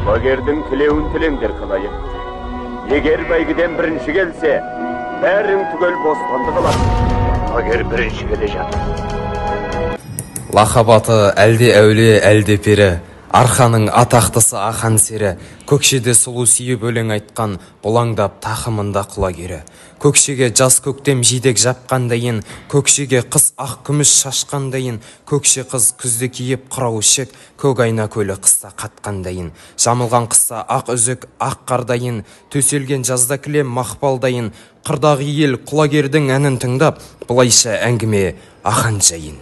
Құлагердің тілеуін тілеңдер қылайын. Егер бәйгіден бірінші келсе, бәрің түгел бостандық алады. Құлагер бірінші келе жатыр. Лақабаты әлде әулие, әлде пері, Арқаның атақтысы ақан сері, көкшеде сұлу сүйіп өлең айтқан, бұлаңдап тақымында құлагері. Көкшеге жас көктем жидек жапқандайын, көкшеге қыз ақ күміс шашқандайын, көкше қыз күзде киіп қырау ішік, көк айна көлі қыста қатқандайын. Жамылған қыста ақ үзік, ақ қардайын, төселген жазда кілем мақпалдайын. Қырдағы ел құлагердің әнін тыңдап, бұлайша әңгіме ақан жайын.